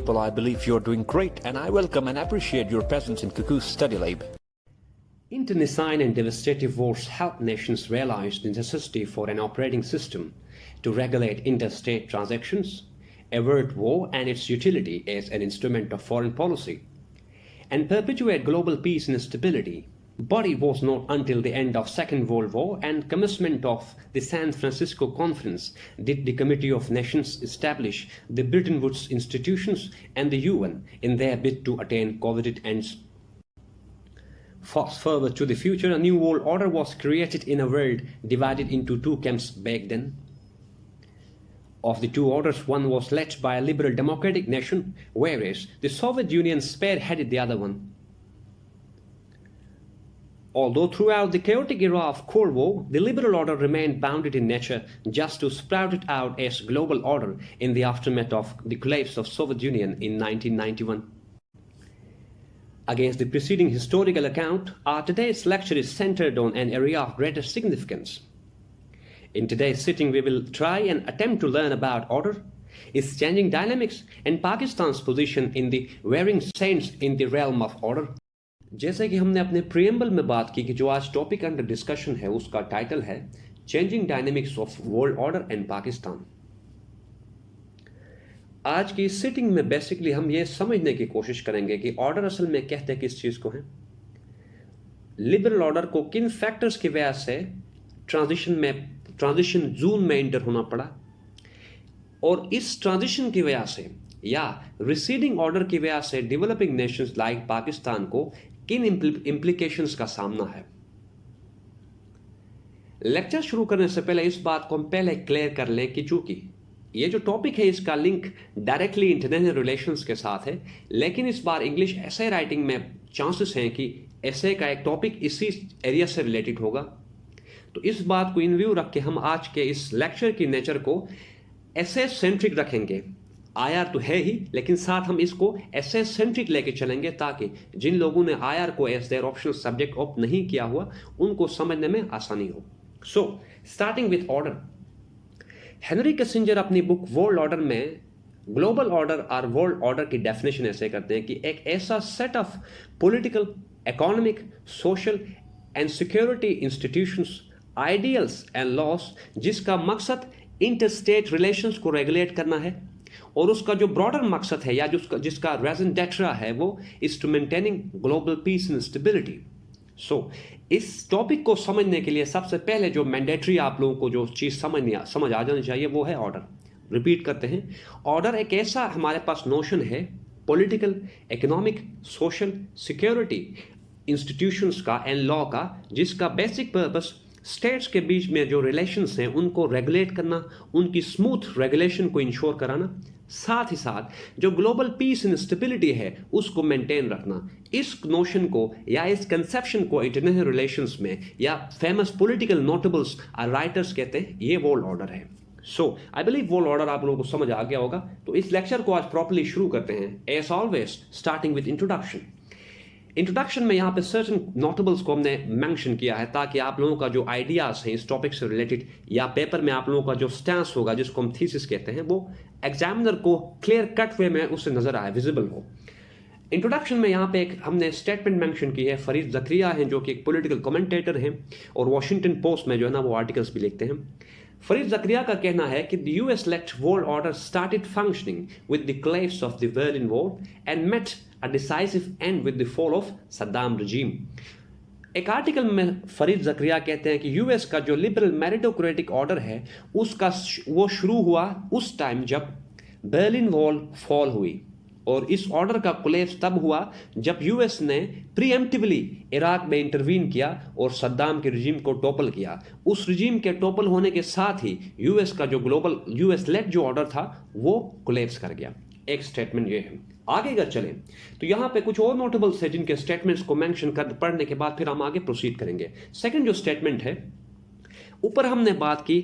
people, I believe you're doing great, and I welcome and appreciate your presence in Cuckoo's Study Lab. Internecine and devastative wars helped nations realize the necessity for an operating system to regulate interstate transactions, avert war and its utility as an instrument of foreign policy, and perpetuate global peace and stability. But it was not until the end of Second World War and commencement of the San Francisco Conference did the Committee of Nations establish the Bretton Woods institutions and the UN in their bid to attain coveted ends. Fast forward to the future, a new world order was created in a world divided into two camps back then. Of the two orders, one was led by a liberal democratic nation, whereas the Soviet Union spearheaded the other one. Although throughout the chaotic era of Cold War, the liberal order remained bounded in nature just to sprout it out as global order in the aftermath of the collapse of Soviet Union in 1991. Against the preceding historical account, our today's lecture is centered on an area of greater significance. In today's sitting, we will try and attempt to learn about order, its changing dynamics, and Pakistan's position in the varying sense in the realm of order. जैसे कि हमने अपने preamble में बात की कि जो आज टॉपिक अंडर डिस्कशन है उसका टाइटल है changing dynamics of world order and Pakistan. आज की इस सिटिंग में बेसिकली हम ये समझने की कोशिश करेंगे कि ऑर्डर असल में कहते किस चीज को है, लिबरल ऑर्डर को किन फैक्टर्स की वजह से ट्रांजिशन जोन में एंटर होना पड़ा, और इस ट्रांजिशन की वजह से या रिसीडिंग ऑर्डर की वजह से डेवलपिंग नेशंस लाइक पाकिस्तान को किन इंप्लीकेशंस का सामना है। लेक्चर शुरू करने से पहले इस बात को हम पहले क्लियर कर लें कि चूंकि ये जो टॉपिक है इसका लिंक डायरेक्टली इंटरनेशनल रिलेशंस के साथ है, लेकिन इस बार इंग्लिश एसे राइटिंग में चांसेस हैं कि एसे का एक टॉपिक इसी एरिया से रिलेटेड होगा। तो इस बात को इन व्यू रख के हम आज के इस लेक्चर की नेचर को एसे सेंट्रिक रखेंगे। आईआर तो है ही, लेकिन साथ हम इसको एसे सेंट्रिक लेके चलेंगे ताकि जिन लोगों ने आईआर को as their optional subject opt नहीं किया हुआ उनको समझने में आसानी हो। So starting with order, Henry Kissinger अपनी बुक वर्ल्ड ऑर्डर में ग्लोबल ऑर्डर और वर्ल्ड ऑर्डर की डेफिनेशन ऐसे करते हैं कि एक ऐसा set of political, economic, social and security institutions, ideals and laws जिसका मकसद इंटरस्टेट रिलेशंस को रेगुलेट करना है, और उसका जो ब्रॉडर मकसद है या जिसका रेजन डेट्रा है वो is to maintaining global peace and stability. So इस टॉपिक को समझने के लिए सबसे पहले जो मैंडेटरी आप लोगों को जो चीज़ समझ आ जानी चाहिए वो है ऑर्डर। रिपीट करते हैं, ऑर्डर एक ऐसा हमारे पास नोशन है political, economic, social, security institutions का एंड लॉ का जिसका बेसिक पर्पस स्टेट्स के बीच में जो रिलेशंस हैं उनको रेगुलेट करना, उनकी स्मूथ रेगुलेशन को इंश्योर कराना, साथ ही साथ जो ग्लोबल पीस एंड स्टेबिलिटी है उसको मेंटेन रखना। इस नोशन को या इस कंसेप्शन को इंटरनेशनल रिलेशंस में या फेमस पॉलिटिकल नोटेबल्स और राइटर्स कहते हैं ये वर्ल्ड ऑर्डर है। सो आई बिलीव वर्ल्ड ऑर्डर आप लोगों को समझ आ गया होगा। तो इस लेक्चर को आज प्रॉपर्ली शुरू करते हैं as always starting with introduction. Introduction में यहाँ पे सर्टन नोटेबल्स को हमने मेंशन किया है ताकि आप लोगों का जो आइडियाज हैं इस टॉपिक से रिलेटेड या पेपर में आप लोगों का जो स्टैंस होगा जिसको हम थीसिस कहते हैं वो एग्जामिनर को क्लियर कट वे में उससे नजर आए, विजिबल हो। इंट्रोडक्शन में यहाँ पे एक हमने स्टेटमेंट मेंशन की है, फरीद ज़करिया हैं जो कि एक पॉलिटिकल कमेंटेटर हैं और वॉशिंगटन पोस्ट में जो है ना वो आर्टिकल्स भी लिखते हैं। फरीद ज़करिया का कहना है कि the US led world order started functioning with the collapse of the Berlin Wall and met a decisive end with the fall of Saddam regime। एक आर्टिकल में फरीद ज़करिया कहते हैं कि यूएस का जो लिबरल मेरिटोक्रेटिक ऑर्डर है उसका वो शुरू हुआ उस टाइम जब बर्लिन वॉल फॉल हुई, और इस ऑर्डर का कोलैप्स तब हुआ जब यूएस ने प्रीएम्प्टिवली इराक में इंटरवीन किया और सद्दाम के रिजीम को टॉपल किया। उस रिजीम के टॉपल होने के साथ ही यूएस का जो ग्लोबल यूएस लेड जो ऑर्डर था वो कोलैप्स कर गया। एक स्टेटमेंट ये है। आगे अगर चलें तो यहाँ पे कुछ और नोटेबल्स है जिनके स्टेटमेंट्स को मेंशन कर पढ़ने के बाद फिर हम आगे प्रोसीड करेंगे। सेकंड जो स्टेटमेंट है, ऊपर हमने बात की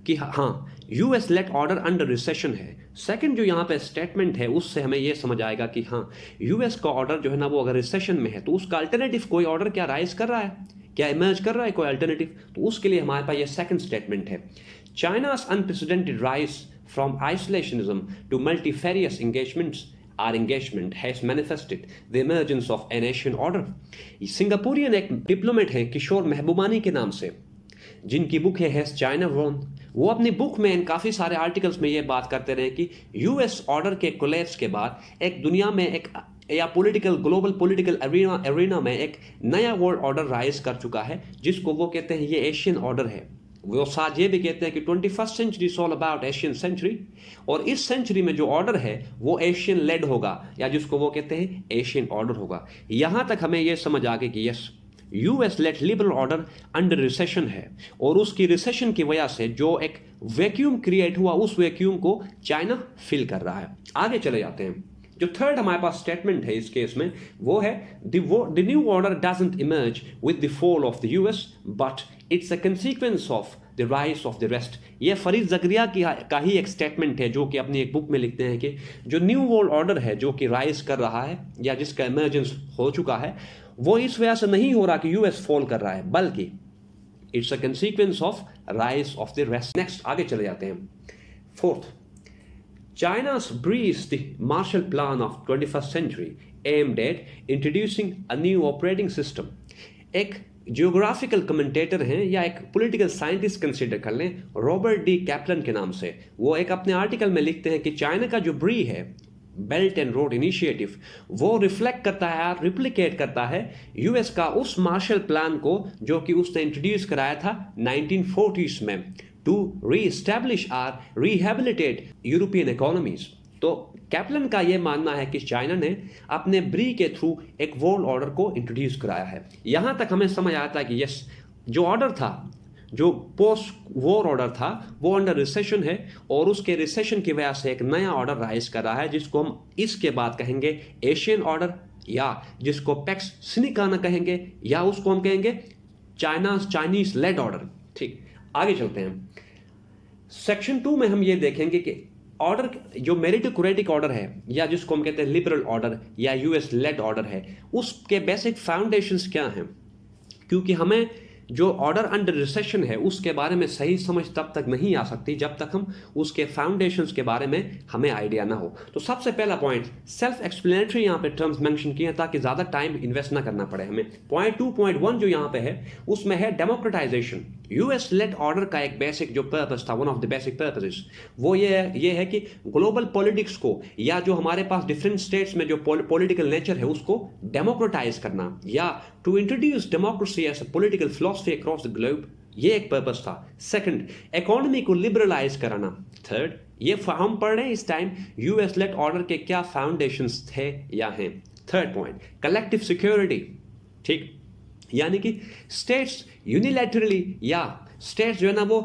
कि हाँ US led order under recession है। सेकंड जो यहाँ पे स्टेटमेंट है उससे हमें यह समझ आएगा कि हाँ यूएस का ऑर्डर जो है ना वो अगर रिसेशन में है तो उसका अल्टरनेटिव कोई ऑर्डर क्या राइज कर रहा है, क्या इमर्ज कर रहा है कोई अल्टरनेटिव, तो उसके लिए हमारे पास ये सेकंड स्टेटमेंट है। चाइना's unprecedented rise from isolationism to multifarious engagements our engagement has manifested the emergence of an Asian order. Singaporean एक डिप्लोमेट हैं किशोर महबूबानी के नाम से, जिनकी बुक है हैज चाइना वॉन। वो अपनी बुक में काफ़ी सारे आर्टिकल्स में ये बात करते रहे कि यूएस ऑर्डर के कोलैप्स के बाद एक दुनिया में एक या ग्लोबल पॉलिटिकल एरिना में एक नया वर्ल्ड ऑर्डर राइज कर चुका है, जिसको वो कहते हैं ये एशियन ऑर्डर है। वो साथ ये भी कहते हैं कि 21st century is all about Asian century, और इस सेंचुरी में जो ऑर्डर है वो एशियन लेड होगा, या जिसको वो कहते हैं एशियन ऑर्डर होगा। यहां तक हमें यह समझ आ गई कि yes, US led liberal order under recession है, और उसकी रिसेशन की वजह से जो एक वैक्यूम क्रिएट हुआ, उस वैक्यूम को चाइना फिल कर रहा है। आगे चले जाते हैं। जो थर्ड हमारे पास स्टेटमेंट है इस केस में वो है the new order doesn't emerge with the fall of the US but it's a consequence of the rise of the West. ये फरीद जकरिया का ही एक स्टेटमेंट है, जो कि अपनी एक बुक में लिखते हैं कि जो न्यू वर्ल्ड ऑर्डर है जो कि राइज कर रहा है या जिसका इमर्जेंस हो चुका है, वो इस वजह से नहीं हो रहा कि यूएस फॉल कर रहा है, बल्कि it's a consequence of rise of the West. Next आगे चले जाते हैं। Fourth, China's breached the Marshall Plan of 21st century aimed at introducing a new operating system. एक जियोग्राफिकल कमेंटेटर हैं या एक पॉलिटिकल साइंटिस्ट कंसिडर कर लें, रॉबर्ट डी कैप्लन के नाम से। वो एक अपने आर्टिकल में लिखते हैं कि चाइना का जो ब्री है, बेल्ट एंड रोड इनिशिएटिव, वो रिफ्लेक्ट करता है, रिप्लिकेट करता है यूएस का उस मार्शल प्लान को जो कि उसने इंट्रोड्यूस कराया था 1940s में, to re-establish or rehabilitate European economies। तो कैप्लन का यह मानना है कि चाइना ने अपने ब्री के थ्रू एक वर्ल्ड ऑर्डर को इंट्रोड्यूस कराया है। यहां तक हमें समझ आता है कि यस, जो ऑर्डर था, जो पोस्ट वॉर ऑर्डर था, वो अंडर रिसेशन है, और उसके रिसेशन की वजह से एक नया ऑर्डर राइज कर रहा है, जिसको हम इसके बाद कहेंगे एशियन ऑर्डर, या जिसको पैक्स सिनिकाना कहेंगे, या उसको हम कहेंगे चाइनीज लेड ऑर्डर। ठीक, आगे चलते हैं। सेक्शन 2 में हम ये देखेंगे कि ऑर्डर जो मेरिटोक्रेटिक ऑर्डर है, या जिसको हम कहते हैं लिबरल ऑर्डर या यूएस लेड ऑर्डर है, उसके बेसिक फाउंडेशंस क्या हैं, क्योंकि हमें जो ऑर्डर अंडर रिसेशन है उसके बारे में सही समझ तब तक नहीं आ सकती जब तक हम उसके फाउंडेशंस के बारे में हमें आइडिया ना हो। तो सबसे पहला पॉइंट, सेल्फ एक्सप्लेनेटरी यहाँ पे टर्म्स मेंशन किए हैं ताकि ज़्यादा टाइम इन्वेस्ट ना करना पड़े हमें। पॉइंट 2.1 जो यहाँ पे है उसमें है डेमोक्रेटाइजेशन। यूएस लेड ऑर्डर का एक बेसिक जो पर्पस था, one of the basic purposes, वो ये है कि ग्लोबल पॉलिटिक्स को, या जो हमारे पास डिफरेंट स्टेट्स में जो पॉलिटिकल नेचर है उसको डेमोक्रेटाइज करना, या to introduce democracy as a political philosophy across the globe, ये एक पर्पस था। सेकंड, इकोनॉमी को लिबरलाइज कराना। थर्ड, ये हम पढ़ रहे हैं इस टाइम यूएस लेड ऑर्डर के क्या फाउंडेशंस थे या हैं। Third point, collective security. ठीक, यानी कि स्टेट्स यूनिलैटरली, या स्टेट्स जो है ना वो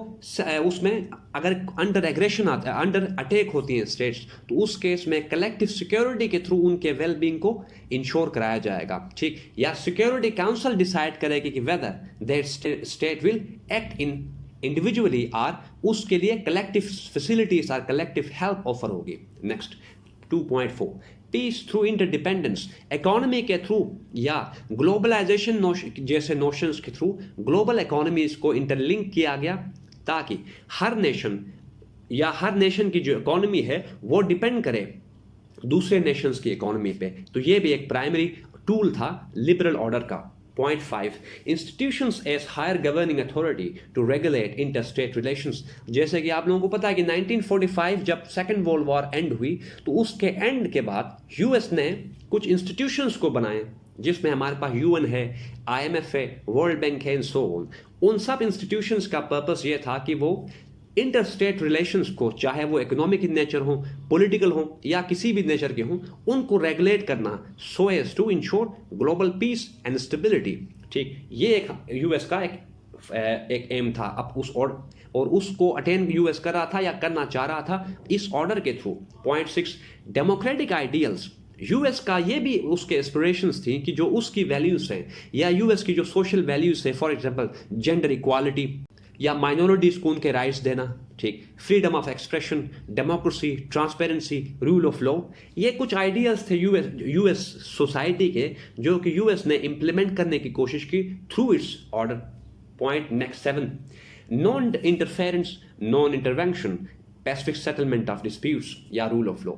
उसमें अगर अंडर एग्रेशन आता है, अंडर अटैक होती हैं स्टेट्स, तो उस केस में कलेक्टिव सिक्योरिटी के थ्रू उनके वेलबींग को इंश्योर कराया जाएगा। ठीक, या सिक्योरिटी काउंसिल डिसाइड करेगी कि whether that state will act in individually, और उसके लिए कलेक्टिव फैसिलिटीज और कलेक्टिव हेल्प ऑफर होगी। Next 2.4, peace through interdependence. Economy के थ्रू या ग्लोबलाइजेशन जैसे नोशंस के थ्रू ग्लोबल इकोनॉमीज को इंटरलिंक किया गया, ताकि हर नेशन की जो इकोनॉमी है वो डिपेंड करे दूसरे नेशंस की इकोनॉमी पे। तो ये भी एक प्राइमरी टूल था लिबरल ऑर्डर का। Point 5, institutions as higher governing authority to regulate interstate relations। जैसे कि आप लोगों को पता है कि 1945 जब सेकेंड वर्ल्ड वॉर एंड हुई, तो उसके एंड के बाद यूएस ने कुछ इंस्टीट्यूशंस को बनाए, जिसमें हमारे पास यूएन है, आईएमएफ है, वर्ल्ड बैंक है, एंड सो ऑन। उन सब इंस्टीट्यूशंस का पर्पस ये था कि वो इंटरस्टेट रिलेशंस को, चाहे वो इकोनॉमिक इन नेचर हो, पॉलिटिकल हो, या किसी भी नेचर के हो, उनको रेगुलेट करना so as to ensure global peace and stability. ठीक, ये एक यूएस का एक एम था। अब और उसको अटेन यूएस कर रहा था या करना चाह रहा था इस ऑर्डर के through. Point 6, democratic ideals. US का ये भी उसके एस्पिरेशंस थी कि जो उसकी वैल्यूज हैं, या यूएस की जो सोशल वैल्यूज है, फॉर एग्जांपल जेंडर इक्वालिटी, या माइनॉरिटीज को उनके राइट्स देना, ठीक, freedom of expression, democracy, transparency, rule of law, ये कुछ आइडियाज थे यूएस सोसाइटी के, जो कि यूएस ने इंप्लीमेंट करने की कोशिश की through it's order. Point next 7, non interference, non intervention, Pacific settlement of disputes, या रूल ऑफ लॉ।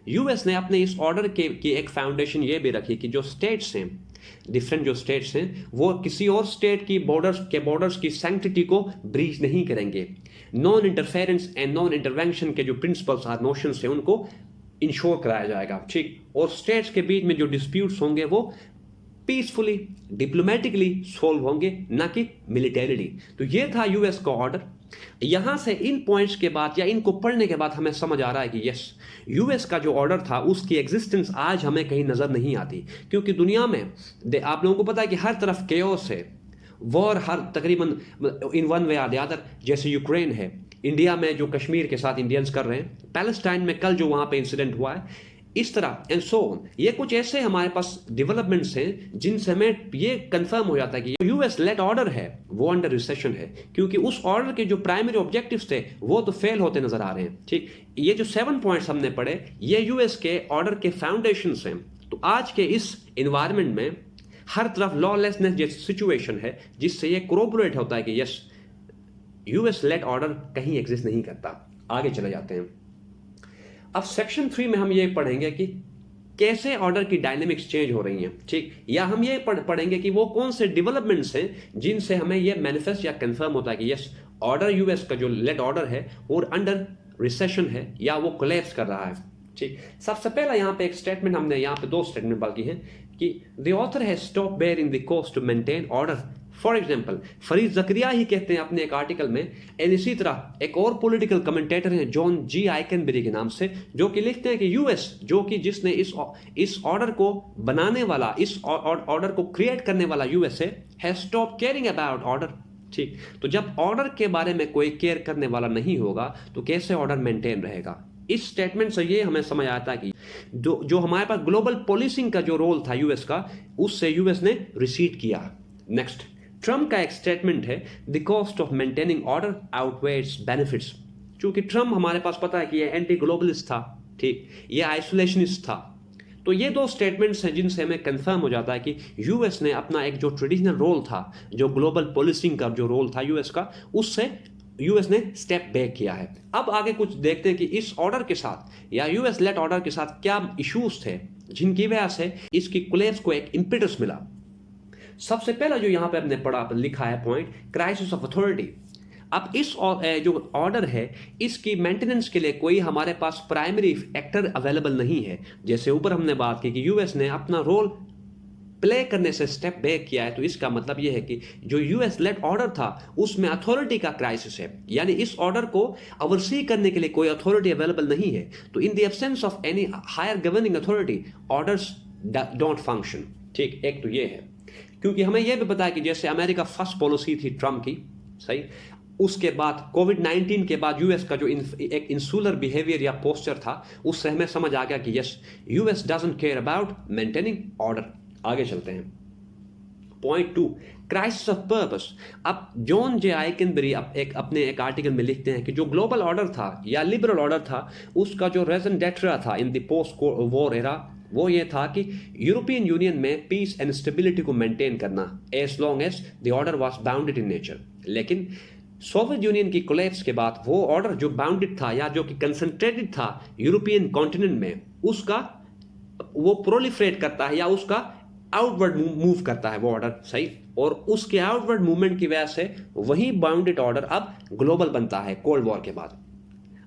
यूएस ने अपने इस ऑर्डर की एक फाउंडेशन ये भी रखी कि जो स्टेट्स हैं, डिफरेंट जो स्टेट्स हैं, वो किसी और स्टेट की बॉर्डर्स की सैंक्टिटी को ब्रीच नहीं करेंगे। Non interference and non intervention के जो प्रिंसिपल्स और नोशंस हैं उनको इंश्योर कराया जाएगा, ठीक। और स्टेट्स के बीच में जो डिस्प्यूट्स होंगे वो पीसफुली डिप्लोमेटिकली सॉल्व होंगे, ना कि मिलिटरीली। तो ये था यूएस का ऑर्डर। यहां से इन पॉइंट्स के बाद या इनको पढ़ने के बाद हमें समझ आ रहा है कि यस, यूएस का जो ऑर्डर था उसकी एग्जिस्टेंस आज हमें कहीं नजर नहीं आती, क्योंकि दुनिया में आप लोगों को पता है कि हर तरफ केओस है, वॉर हर तकरीबन in one way or the other. जैसे यूक्रेन है, इंडिया में जो कश्मीर के साथ इंडियंस कर रहे हैं, पैलेस्टाइन में कल जो वहां पे इंसिडेंट हुआ है, इस तरह एंड सो ऑन। ये कुछ ऐसे हमारे पास डेवलपमेंट्स हैं जिनसे हमें ये कंफर्म हो जाता है कि यूएस लेड ऑर्डर है वो अंडर रिसेशन है, क्योंकि उस ऑर्डर के जो प्राइमरी ऑब्जेक्टिव्स थे वो तो फेल होते नजर आ रहे हैं, ठीक। ये जो 7 पॉइंट्स हमने पढ़े ये यूएस के ऑर्डर के फाउंडेशंस हैं। तो आज के इस एनवायरनमेंट में हर तरफ लॉलेसनेस जैसी सिचुएशन है, जिससे ये कोरोबोरेट होता है कि यस, यूएस लेड ऑर्डर कहीं एग्जिस्ट नहीं करता। आगे चले जाते हैं। अब सेक्शन 3 में हम ये पढ़ेंगे कि कैसे ऑर्डर की डायनेमिक्स चेंज हो रही हैं, ठीक। या हम ये पढ़ेंगे कि वो कौन से डेवलपमेंट्स हैं जिनसे हमें ये मैनिफेस्ट या कंफर्म होता है कि यस, ऑर्डर यूएस का जो लेड ऑर्डर है और अंडर रिसेशन है या वो कोलैप्स कर रहा है, ठीक। सबसे पहला यहाँ पे एक स्टेटमेंट, हमने यहाँ पे 2 स्टेटमेंट बल्कि हैं कि the author has stop bearing the cost to maintain order. For example Fareed Zakaria ही कहते हैं अपने एक आर्टिकल में, एंड इसी तरह एक और पॉलिटिकल कमेंटेटर हैं जॉन जी आइकनबेरी के नाम से, जो कि लिखते हैं कि यूएस, जो कि जिसने इस ऑर्डर को बनाने वाला, इस ऑर्डर को क्रिएट करने वाला US has stop caring about order, ठीक। तो जब ऑर्डर के बारे में कोई केयर करने वाला नहीं होगा तो कैसे ऑर्डर मेंटेन रहेगा। इस स्टेटमेंट से ये हमें समझ आता है कि जो हमारे पास ग्लोबल पॉलिसिंग का जो रोल था यूएस का, उससे यूएस ने रिसीड किया। नेक्स्ट, ट्रम्प का एक स्टेटमेंट है, the cost of maintaining order outweighs benefits. क्योंकि ट्रम्प हमारे पास पता है कि ये एंटी ग्लोबलिस्ट था, ठीक, ये आइसोलेशनिस्ट था। तो ये 2 स्टेटमेंट्स हैं जिनसे हमें कंफर्म हो जाता है कि यूएस ने अपना एक जो ट्रेडिशनल रोल था, जो ग्लोबल पॉलिसिंग का जो रोल था यूएस का, उससे यूएस ने स्टेप बैक किया है। अब आगे कुछ देखते हैं कि इस ऑर्डर के साथ या यूएस लेड ऑर्डर के साथ क्या इश्यूज थे जिनकी वजह से इसकी कोलैप्स को एक इम्पेटस मिला। सबसे पहला जो यहां पे हमने पढ़ा लिखा है पॉइंट, क्राइसिस ऑफ अथॉरिटी। अब इस जो ऑर्डर है इसकी मेंटेनेंस के लिए कोई हमारे पास प्राइमरी एक्टर अवेलेबल नहीं है। जैसे ऊपर हमने बात की कि यूएस ने अपना रोल प्ले करने से स्टेप बैक किया है, तो इसका मतलब यह है कि जो यूएस लेड ऑर्डर था उसमें अथॉरिटी का क्राइसिस है, यानी इस ऑर्डर को ओवरसी करने के लिए कोई अथॉरिटी अवेलेबल नहीं है। तो in the absence of any higher governing authority orders don't function, ठीक। एक तो ये है, क्योंकि हमें यह भी पता है कि जैसे अमेरिका फर्स्ट पॉलिसी थी ट्रम्प की, सही, उसके बाद कोविड-19 के बाद यूएस का जो एक इंसुलर बिहेवियर या पोस्चर था, उससे हमें समझ आ गया कि yes, US doesn't care about maintaining order. आगे चलते हैं। Point 2, crisis of purpose. अब जॉन जे आइकनबेरी अपने एक आर्टिकल में लिखते हैं कि जो ग्लोबल ऑर्डर था या लिबरल ऑर्डर था, उसका जो रेजन डेट्रा था in the post war era, वो ये था कि यूरोपियन यूनियन में पीस एंड स्टेबिलिटी को मेंटेन करना as long as the order was bounded in nature. लेकिन सोवियत यूनियन की कोलैप्स के बाद वो ऑर्डर जो बाउंडेड था या जो कि कंसंट्रेटेड था यूरोपियन कॉन्टिनेंट में, उसका वो प्रोलिफरेट करता है या उसका आउटवर्ड मूव करता है वो ऑर्डर, सही। और उसके आउटवर्ड मूवमेंट की वजह से वही बाउंडेड ऑर्डर अब ग्लोबल बनता है कोल्ड वॉर के बाद।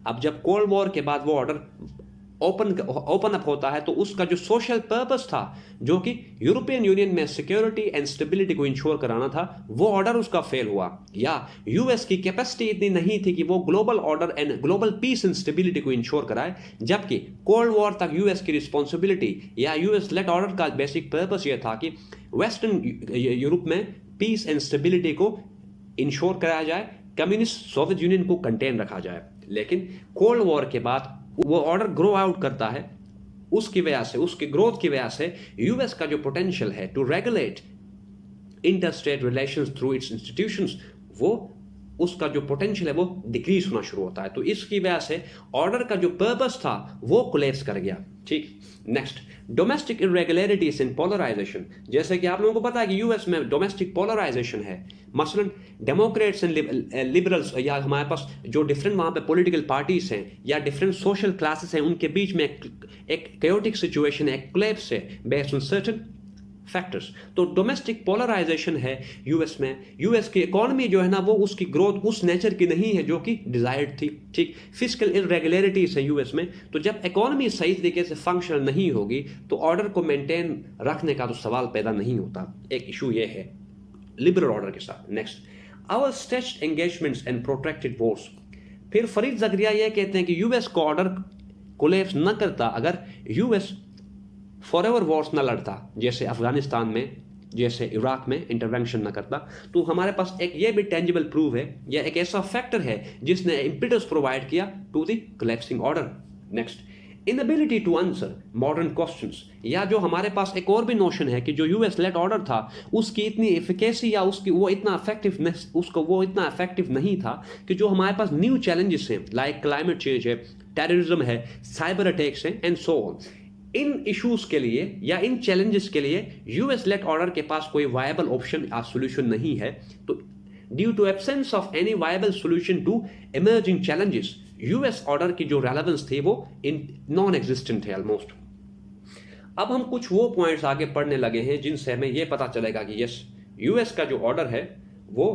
अब जब कोल्ड वॉर के बाद वो ऑर्डर ओपन अप होता है, तो उसका जो सोशल पर्पस था, जो कि यूरोपियन यूनियन में सिक्योरिटी एंड स्टेबिलिटी को इंश्योर कराना था, वो ऑर्डर उसका फेल हुआ। या यूएस की कैपेसिटी इतनी नहीं थी कि वो global order and global peace and stability को इंश्योर कराए, जबकि कोल्ड वॉर तक यूएस की रिस्पॉन्सिबिलिटी या यूएस लेड ऑर्डर का बेसिक पर्पस यह था कि वेस्टर्न यूरोप में पीस एंड स्टेबिलिटी को इंश्योर कराया जाए, कम्युनिस्ट सोवियत यूनियन को कंटेन रखा जाए। लेकिन कोल्ड वॉर के बाद वो ऑर्डर ग्रो आउट करता है, उसकी वजह से, उसके ग्रोथ की वजह से यूएस का जो पोटेंशियल है to regulate interstate relations through its institutions, वो उसका जो पोटेंशियल है वो डिक्रीज होना शुरू होता है। तो इसकी वजह से ऑर्डर का जो पर्पस था वो कोलैप्स कर गया। ठीक, next, domestic irregularities in polarization. जैसे कि आप लोगों को पता है कि यूएस में डोमेस्टिक पोलराइजेशन है, मसलन डेमोक्रेट्स एंड लिबरल्स, या हमारे पास जो डिफरेंट वहाँ पे पॉलिटिकल पार्टीज हैं या डिफरेंट सोशल क्लासेस हैं, उनके बीच में एक chaotic सिचुएशन है, एक कोलैप्स है बेस्ड ऑन सर्टेन फैक्टर्स। तो डोमेस्टिक पोलराइजेशन है यूएस में। यूएस की इकोनॉमी जो है ना वो उसकी ग्रोथ उस नेचर की नहीं है जो कि डिजायर्ड थी। ठीक, फिजिकल इरेगुलरिटीज है यूएस में। तो जब इकोनॉमी सही तरीके से फंक्शनल नहीं होगी तो ऑर्डर को मेंटेन रखने का तो सवाल पैदा नहीं होता। एक इशू ये है लिबरल ऑर्डर के साथ। Next, our stretched engagements and protracted wars. फिर फरीद ज़करिया ये कहते हैं कि यूएस को ऑर्डर कोलैप्स न करता अगर यूएस फॉरएवर वॉर्स न लड़ता, जैसे अफगानिस्तान में, जैसे इराक में इंटरवेंशन न करता। तो हमारे पास एक ये भी टेंजिबल प्रूफ है या एक ऐसा फैक्टर है जिसने इम्पिटस प्रोवाइड किया to the collapsing order. Next, inability to answer modern questions, या जो हमारे पास एक और भी नोशन है कि जो यूएस लेड ऑर्डर था उसकी इतनी एफिकेसी या उसकी वो इतना इफेक्टिवनेस, उसको वो इतना इफेक्टिव नहीं था कि जो हमारे पास न्यू चैलेंजेस हैं लाइक क्लाइमेट चेंज है, टेररिज्म है, साइबर अटैक्स हैं and so on, in issues के लिए या इन चैलेंजेस के लिए यूएस लेड ऑर्डर के पास कोई वायबल ऑप्शन या सॉल्यूशन नहीं है। तो due to absence of any viable solution to emerging challenges, US order की जो रेलेवेंस थी वो नॉन एग्जिस्टेंट है ऑलमोस्ट। अब हम कुछ वो पॉइंट्स आगे पढ़ने लगे हैं जिनसे हमें यह पता चलेगा कि यस, यूएस का जो ऑर्डर है वो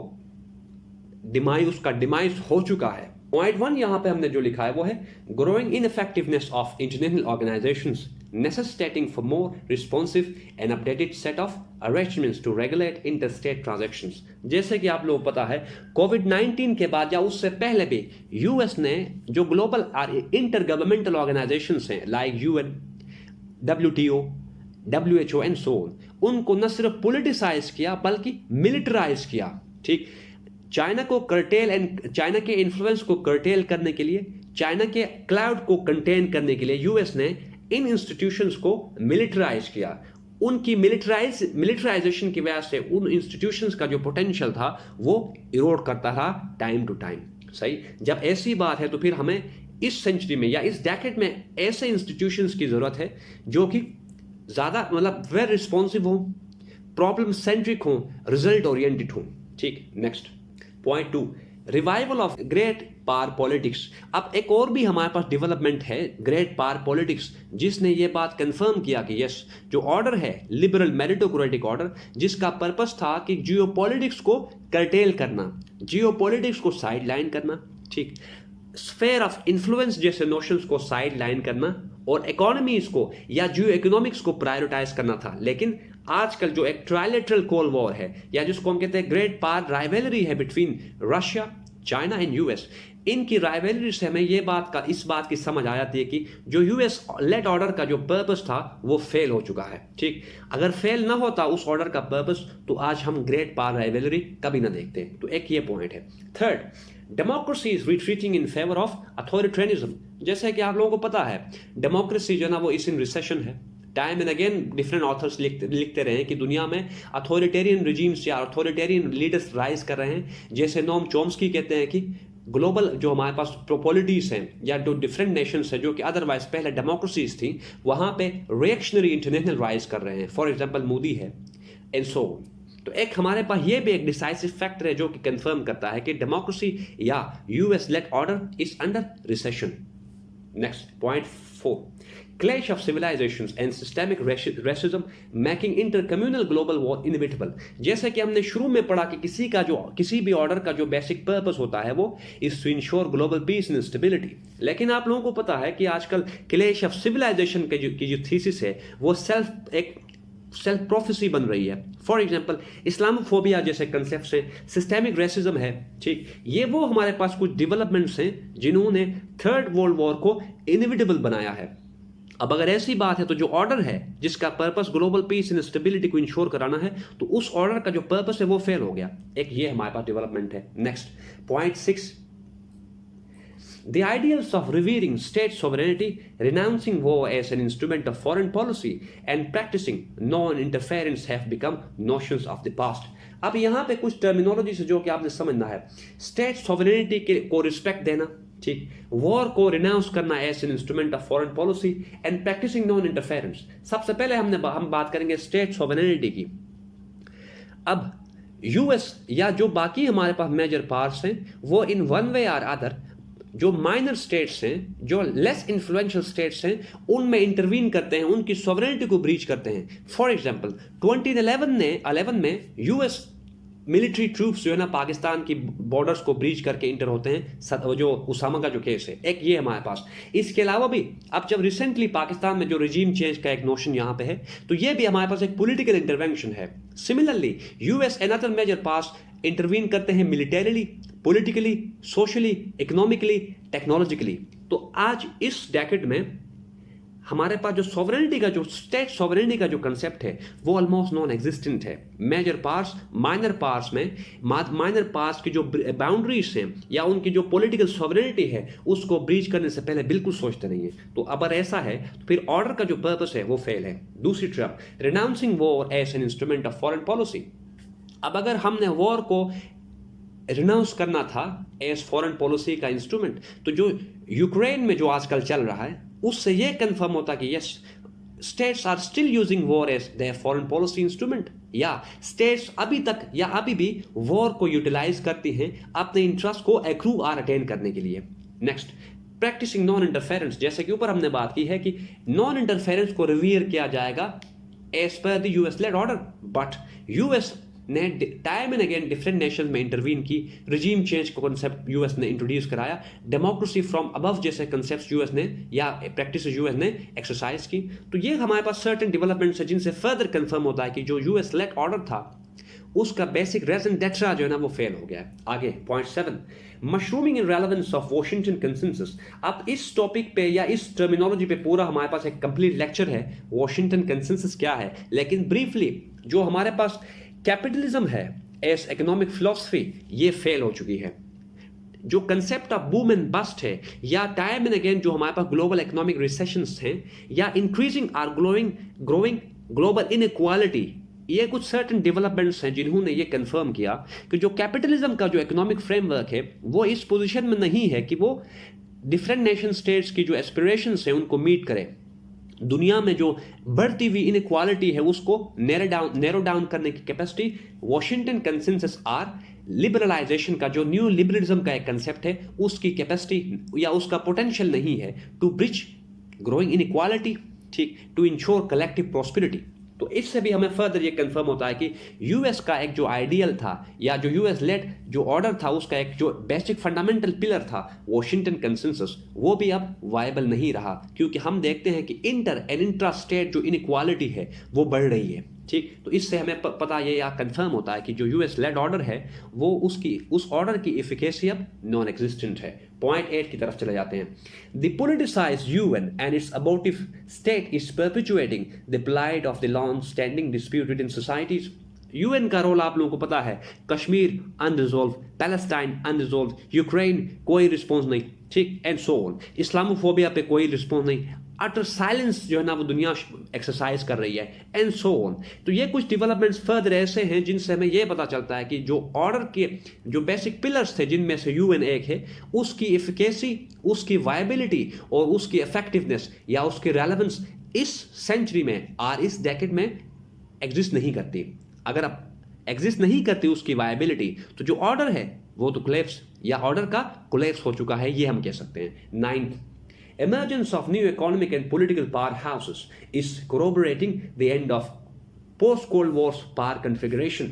उसका डिमाइज हो चुका है। पॉइंट 1 यहां पे हमने जो लिखा है वो है growing इनइफेक्टिवनेस of international organisations necessitating for more responsive and updated set of arrangements to regulate interstate transactions। जैसे कि आप लोगों को पता है कोविड-19 के बाद या उससे पहले भी यूएस ने जो ग्लोबल इंटर गवर्नमेंटल ऑर्गेनाइजेशंस हैं like UN, WTO, WHO and so on, उनको न सिर्फ पॉलिटिसाइज किया बल्कि मिलिटराइज किया। ठीक, चाइना को कर्टेल एंड चाइना के इन्फ्लुएंस को कर्टेल करने के लिए, चाइना के क्लाउड को कंटेन करने के लिए यूएस ने इन इंस्टीट्यूशंस को मिलिटराइज किया। उनकी मिलिटराइजेशन की वजह से उन इंस्टीट्यूशंस का जो पोटेंशियल था वो इरोड करता रहा टाइम टू टाइम। सही, जब ऐसी बात है तो फिर हमें इस सेंचुरी में या इस डेकेड में ऐसे इंस्टीट्यूशंस की जरूरत है जो कि ज्यादा मतलब वेल रिस्पॉन्सिव हो, प्रॉब्लम सेंट्रिक हो, रिजल्ट ओरिएंटेड हो। ठीक, next point 2, revival of great power politics. अब एक और भी हमारे पास डेवलपमेंट है ग्रेट पावर पॉलिटिक्स, जिसने ये बात कंफर्म किया कि यस, जो ऑर्डर है लिबरल मेरिटोक्रेटिक ऑर्डर, जिसका पर्पस था कि जियोपॉलिटिक्स को कर्टेल करना, जियोपॉलिटिक्स को साइड लाइन करना, ठीक, स्फेयर ऑफ इन्फ्लुएंस जैसे नोशंस को साइड लाइन करना और इकोनॉमीज को या जियो इकोनॉमिक्स को प्रायोरिटाइज करना था। लेकिन आजकल जो एक ट्राइलेटरल कोल्ड वॉर है या जिसको हम कहते हैं ग्रेट पावर राइवलरी है between Russia, China and US, इनकी राइवलरी से हमें इस बात की समझ आ जाती है कि जो यूएस लेड ऑर्डर का जो पर्पस था वो फेल हो चुका है। ठीक, अगर फेल ना होता उस ऑर्डर का पर्पस तो आज हम ग्रेट पावर राइवलरी कभी ना देखते। तो एक ये पॉइंट है। Third, democracy is retreating in favour of authoritarianism. जैसे कि आप लोगों को पता है डेमोक्रेसी जो है ना वो इस इन रिसेशन है। Time and again different authors लिखते रहे हैं कि दुनिया में अथॉरिटेरियन रिजीम्स या अथॉरिटेरियन लीडर्स राइज कर रहे हैं। जैसे नोम चॉम्स्की कहते हैं कि ग्लोबल जो हमारे पास पॉलिटीज हैं या जो डिफरेंट नेशंस हैं जो कि अदरवाइज पहले डेमोक्रेसीज थी, वहां पे रिएक्शनरी इंटरनेशनल राइज कर रहे हैं। फॉर एग्जांपल मोदी है एंड सो। तो एक हमारे पास ये भी एक डिसाइसिव फैक्टर है जो कि कंफर्म करता है कि डेमोक्रेसी या US led order is under recession. Next point 4, clash of civilizations and systemic racism making intercommunal global war inevitable। जैसे कि हमने शुरू में पढ़ा कि किसी भी ऑर्डर का जो बेसिक पर्पस होता है वो is to ensure global peace and stability। लेकिन आप लोगों को पता है कि आजकल clash of civilization की जो थीसिस है वो एक सेल्फ प्रोफेसी बन रही है। फॉर एग्जाम्पल इस्लामोफोबिया जैसे कंसेप्ट है, सिस्टेमिक रेसिज्म है। ठीक, ये वो हमारे पास कुछ डेवलपमेंट्स हैं जिन्होंने थर्ड वर्ल्ड वॉर को इनएविटेबल बनाया है। अब अगर ऐसी बात है तो जो ऑर्डर है जिसका purpose global peace and stability को इंश्योर कराना है, तो उस ऑर्डर का जो पर्पस है वो फेल हो गया। एक ये हमारे पास डेवलपमेंट है। Next point 6, the ideals of revering state sovereignty, renouncing war as an instrument of foreign policy and practicing non-interference have become notions of the past। अब यहाँ पे कुछ टर्मिनोलॉजी से जो कि आपने समझना है, स्टेट सॉवरेनिटी के को रिस्पेक्ट देना, ठीक, वॉर को रिनाउंस करना as an instrument of foreign policy and practicing non interference. सबसे पहले हम बात करेंगे स्टेट सॉवरेनिटी की। अब यूएस या जो बाकी हमारे पास मेजर पावर्स हैं वो इन वन वे और अदर जो माइनर स्टेट्स हैं, जो लेस इन्फ्लुएंशियल स्टेट्स हैं, उनमें इंटरवीन करते हैं, उनकी सॉवरेनिटी को ब्रीच करते हैं। फॉर एग्जांपल 2011 में यूएस मिलिट्री ट्रूप्स जो है ना पाकिस्तान की बॉर्डर्स को ब्रीच करके इंटर होते हैं, जो उसामा का जो केस है, एक ये हमारे पास। इसके अलावा भी अब जब रिसेंटली पाकिस्तान में जो रिजीम चेंज का एक नोशन यहाँ पे है, तो ये भी हमारे पास एक पॉलिटिकल इंटरवेंशन है। Similarly US and other major powers intervene करते हैं militarily, politically, socially, economically, technologically. तो आज इस डेकेड में हमारे पास जो सॉवरेनिटी का, जो स्टेट सॉवरेनिटी का जो कंसेप्ट है वो ऑलमोस्ट नॉन एग्जिस्टेंट है। मेजर पार्ट्स, माइनर पार्ट्स में माइनर पार्ट्स की जो बाउंड्रीज हैं या उनकी जो पॉलिटिकल सॉवरेनिटी है उसको ब्रीच करने से पहले बिल्कुल सोचते नहीं है। तो अगर ऐसा है तो फिर ऑर्डर का जो पर्पस है वो फेल है। दूसरी तरफ renouncing war as an instrument of foreign policy. अब अगर हमने वॉर को रिनाउंस करना था एज फॉरेन पॉलिसी का इंस्ट्रूमेंट, तो जो यूक्रेन में जो आजकल चल रहा है उससे यह कंफर्म होता कि yes, states are still using war as their foreign policy instrument, या स्टेट्स अभी तक या अभी भी वॉर को यूटिलाइज करती हैं अपने इंटरेस्ट को एक्रू और अटेन करने के लिए। Next, practicing non interference. जैसे कि ऊपर हमने बात की है कि नॉन इंटरफेरेंस को रिवियर किया जाएगा as per the US led order, but US ने time and again different nation में इंटरवीन की, रिजीम चेंज को कंसेप्ट यूएस ने इंट्रोड्यूस कराया, डेमोक्रेसी फ्रॉम अबव जैसे कंसेप्ट यूएस ने या प्रैक्टिस यूएस ने एक्सरसाइज की। तो ये हमारे पास सर्टेन डेवलपमेंट्स है जिनसे फर्दर कंफर्म होता है कि जो यूएस लेड ऑर्डर था उसका बेसिक रेजन डेट्रा जो है ना वो फेल हो गया है। आगे point 7, mushrooming in relevance of Washington consensus. अब इस टॉपिक पे या इस टर्मिनोलॉजी पे पूरा हमारे पास एक कंप्लीट लेक्चर है, वॉशिंगटन कंसेंसस क्या है, लेकिन ब्रीफली जो हमारे पास कैपिटलिज्म है एज इकोनॉमिक फिलॉसफी ये फेल हो चुकी है। जो concept of boom and bast है या टाइम एंड अगेन जो हमारे पास ग्लोबल इकोनॉमिक रिसेशंस हैं या increasing or growing global inequality, ये कुछ सर्टेन डेवलपमेंट्स हैं जिन्होंने ये कंफर्म किया कि जो कैपिटलिज्म का जो इकोनॉमिक फ्रेमवर्क है वो इस पोजीशन में नहीं है कि वो डिफरेंट नेशन स्टेट्स की जो एस्पिरेशंस हैं उनको मीट करे। दुनिया में जो बढ़ती हुई इनइक्वालिटी है उसको नैरो डाउन करने की capacity Washington consensus or liberalization का जो न्यू लिबरलिज्म का एक कंसेप्ट है उसकी कैपेसिटी या उसका पोटेंशियल नहीं है टू ब्रिज ग्रोइंग इनइक्वालिटी, ठीक, टू इंश्योर कलेक्टिव प्रॉस्पेरिटी। तो इससे भी हमें फर्दर ये कंफर्म होता है कि यूएस का एक जो आइडियल था या जो यूएस लेड जो ऑर्डर था उसका एक जो बेसिक फंडामेंटल पिलर था वॉशिंगटन कंसेंसस, वो भी अब वायबल नहीं रहा, क्योंकि हम देखते हैं कि इंटर एंड इंट्रा स्टेट जो इनइक्वालिटी है वो बढ़ रही है। ठीक, तो इससे हमें पता ये या कंफर्म होता है कि जो यूएस लेड ऑर्डर है वो उस ऑर्डर की एफिकेसी अब नॉन एग्जिस्टेंट है। पॉइंट 8 की तरफ चले जाते हैं। The politicised UN and its abortive state is perpetuating the plight of the long standing dispute in societies. UN का रोल आप लोगों को पता है, Kashmir unresolved, Palestine unresolved, Ukraine कोई रिस्पॉन्स नहीं, ठीक, एंड सो ऑन। इस्लामोफोबिया पे कोई रिस्पॉन्स नहीं, अटर साइलेंस जो है ना वो दुनिया एक्सरसाइज कर रही है, एंड सो ऑन। तो ये कुछ डेवलपमेंट्स फर्दर ऐसे हैं जिनसे हमें ये पता चलता है कि जो ऑर्डर के जो बेसिक पिलर्स थे जिनमें से यूएन एक है, उसकी एफिकेसी, उसकी वायबिलिटी और उसकी इफेक्टिवनेस या उसकी रेलेवेंस इस सेंचुरी में और इस डेकेड में एग्जिस्ट नहीं करती। अगर अब एग्जिस्ट नहीं करती उसकी वायबिलिटी, तो जो ऑर्डर है वो तो कोलैप्स या ऑर्डर का कोलैप्स हो चुका है, ये हम कह सकते हैं। 9th, emergence of new economic and political powerhouses is corroborating the end of post-Cold War power configuration.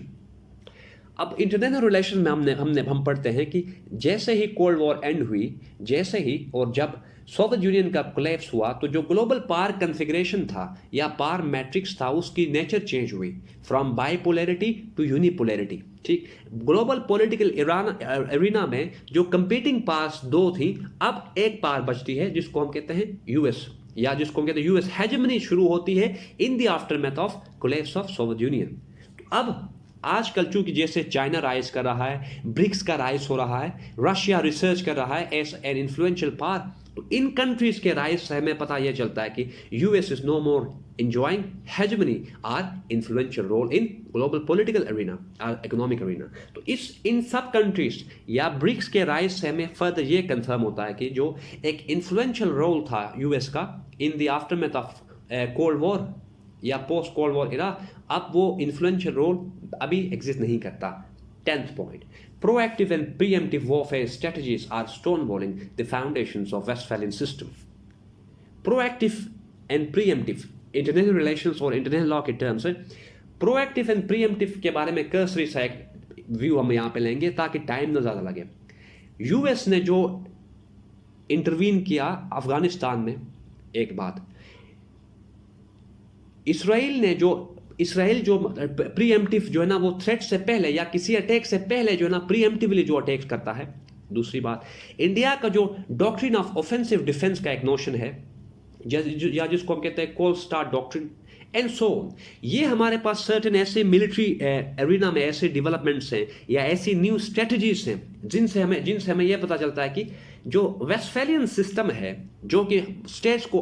अब इंटरनेशनल रिलेशन में हम पढ़ते हैं कि जैसे ही कोल्ड वॉर एंड हुई, जैसे ही और जब सोवियत यूनियन का कोलैप्स हुआ, तो जो ग्लोबल पावर कन्फिगरेशन था या पावर मैट्रिक्स था उसकी नेचर चेंज हुई फ्रॉम बाइपोलैरिटी टू यूनिपोलैरिटी। ठीक, ग्लोबल पॉलिटिकल एरिना में जो कंपीटिंग पावर्स दो थी, अब एक पावर बचती है जिसको हम कहते हैं यूएस, या जिसको हम कहते हैं यूएस हेजेमनी शुरू होती है in the aftermath of collapse of Soviet union. अब आजकल चूंकि जैसे चाइना राइज कर रहा है, ब्रिक्स का राइज हो रहा है, रशिया रिसर्च कर रहा है एज एन इन्फ्लुएंशियल पावर, तो इन कंट्रीज के राइज से हमें पता यह चलता है कि US is no more enjoying hegemony or influential role in global political arena or economic arena. तो इन सब कंट्रीज या ब्रिक्स के राइज से हमें फर्दर ये कंफर्म होता है कि जो एक इन्फ्लुएंशियल रोल था यूएस का in the aftermath of cold war या पोस्ट कोल्ड वॉर एरा, अब वो इन्फ्लुएंशियल रोल अभी एग्जिस्ट नहीं करता. 10th point, proactive and preemptive warfare strategies are stonewalling the foundations of Westphalian system. Proactive and preemptive international relations और international law के terms है. Proactive and pre-emptive के बारे में कर्सरी सा एक व्यू हम यहाँ पे लेंगे ताकि टाइम ना ज़्यादा लगे. यूएस ने जो इंटरवीन किया अफगानिस्तान में, एक बात. इसराइल जो प्रीएम्प्टिव जो है ना वो थ्रेट से पहले या किसी अटैक से पहले जो है ना प्रीएम्प्टिवली जो अटैक करता है. दूसरी बात, इंडिया का जो डॉक्ट्रिन ऑफ ऑफेंसिव डिफेंस का एक नोशन है या जिसको हम कहते हैं cold star doctrine and so, ये हमारे पास सर्टेन ऐसे मिलिट्री एरिना में ऐसे डेवलपमेंट्स हैं या ऐसी न्यू स्ट्रेटजीज हैं जिनसे हमें यह पता चलता है कि जो वेस्टफैलियन सिस्टम है जो कि स्टेट्स को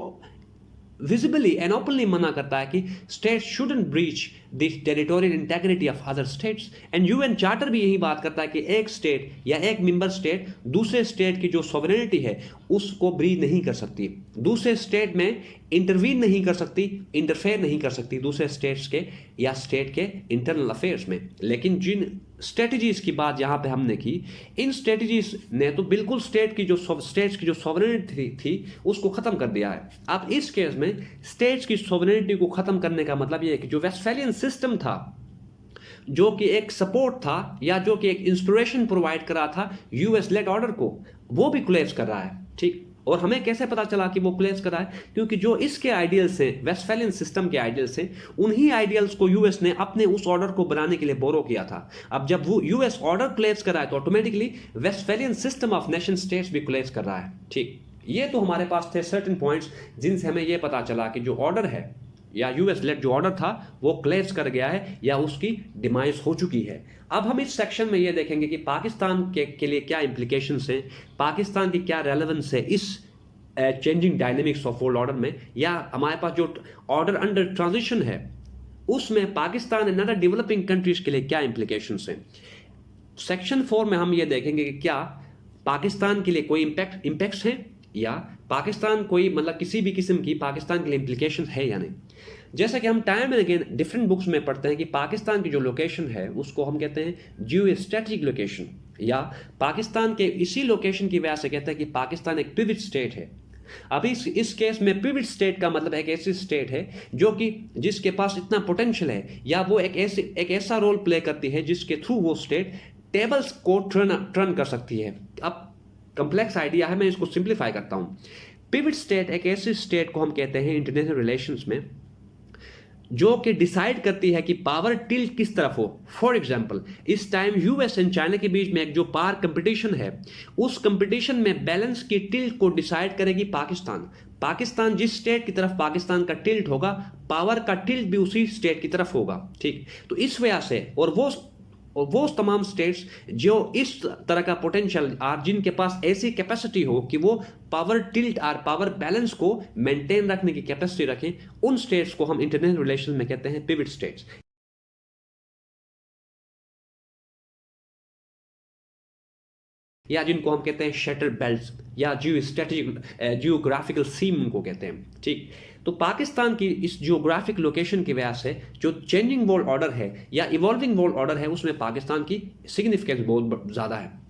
विजिबली एंड ओपनली मना करता है कि states shouldn't breach the territorial integrity of other states. And UN charter भी यही बात करता है कि एक स्टेट या एक मेंबर स्टेट दूसरे स्टेट की जो सॉवरेनिटी है उसको ब्रीच नहीं कर सकती, दूसरे स्टेट में इंटरवीन नहीं कर सकती, इंटरफेयर नहीं कर सकती दूसरे स्टेट्स के या स्टेट के इंटरनल अफेयर्स में. लेकिन जिन स्ट्रेटजीज की बात यहाँ पे हमने की, इन स्ट्रेटजीज ने तो बिल्कुल स्टेट्स की जो सॉवरेनिटी थी उसको खत्म कर दिया है. अब इस केस में स्टेट्स की सॉवरेनिटी को खत्म करने का मतलब यह है कि जो वेस्टफैलियन सिस्टम था जो कि एक सपोर्ट था या जो कि एक इंस्पिरेशन प्रोवाइड कर रहा था यूएस लेड ऑर्डर को, वो भी कोलैप्स कर रहा है. ठीक, और हमें कैसे पता चला कि वो कोलैप्स कर रहा है? क्योंकि जो इसके आइडियल्स हैं, वेस्टफैलियन सिस्टम के आइडियल्स हैं, उन्हीं आइडियल्स को यूएस ने अपने उस ऑर्डर को बनाने के लिए बोरो किया था. अब जब वो यूएस ऑर्डर कोलैप्स कर रहा है तो automatically Westphalian system of nation states भी कोलैप्स कर रहा है. ठीक, ये तो हमारे पास थे सर्टेन पॉइंट्स जिनसे हमें यह पता चला कि जो ऑर्डर है या यूएस लेड जो ऑर्डर था वो कोलैप्स कर गया है या उसकी डिमाइज हो चुकी है. अब हम इस सेक्शन में ये देखेंगे कि पाकिस्तान के लिए क्या इंप्लीकेशंस हैं, पाकिस्तान की क्या रेलेवेंस है इस changing dynamics of world Order में, या हमारे पास जो ऑर्डर अंडर ट्रांजिशन है उसमें Pakistan and other developing countries के लिए क्या इंप्लीकेशंस हैं. सेक्शन 4 में हम ये देखेंगे कि क्या पाकिस्तान के लिए कोई इम्पैक्ट्स हैं या पाकिस्तान कोई मतलब किसी भी किस्म की पाकिस्तान के लिए इंप्लीकेशन है या नहीं. जैसा कि हम time and again different books में पढ़ते हैं कि पाकिस्तान की जो लोकेशन है उसको हम कहते हैं जियो स्ट्रेटेजिक लोकेशन, या पाकिस्तान के इसी लोकेशन की वजह से कहते हैं कि पाकिस्तान एक पिवट स्टेट है. अभी इस केस में पिवट स्टेट का मतलब एक ऐसी स्टेट है जो कि जिसके पास इतना पोटेंशियल है या वो एक ऐसा रोल प्ले करती है जिसके थ्रू वो स्टेट टेबल्स को टर्न कर सकती है. अब कॉम्प्लेक्स आइडिया है, मैं इसको सिंप्लीफाई करता हूं. पिवट स्टेट एक ऐसी स्टेट को हम कहते हैं इंटरनेशनल रिलेशंस में जो कि डिसाइड करती है कि पावर टिल्ट किस तरफ हो. फॉर एग्जांपल, इस टाइम यूएस एंड चाइना के बीच में एक जो पावर कंपटीशन है उस कंपटीशन में बैलेंस की टिल्ट को डिसाइड करेगी पाकिस्तान जिस स्टेट की तरफ पाकिस्तान का टिल्ट होगा, पावर का टिल्ट भी उसी स्टेट की तरफ होगा. ठीक, तो इस वजह से और वो तमाम स्टेट्स जो इस तरह का पोटेंशियल और जिनके पास ऐसी कैपेसिटी हो कि वो पावर टिल्ट और पावर बैलेंस को मेंटेन रखने की कैपेसिटी रखें, उन स्टेट्स को हम इंटरनेशनल रिलेशन में कहते हैं पिवट स्टेट्स, या जिनको हम कहते हैं शटल बेल्ट्स या जियोग्राफिकल सीम उनको कहते हैं. ठीक, तो पाकिस्तान की इस जियोग्राफिक लोकेशन की वजह से जो चेंजिंग वर्ल्ड ऑर्डर है या इवॉल्विंग वर्ल्ड ऑर्डर है उसमें पाकिस्तान की सिग्निफिकेंस बहुत ज़्यादा है.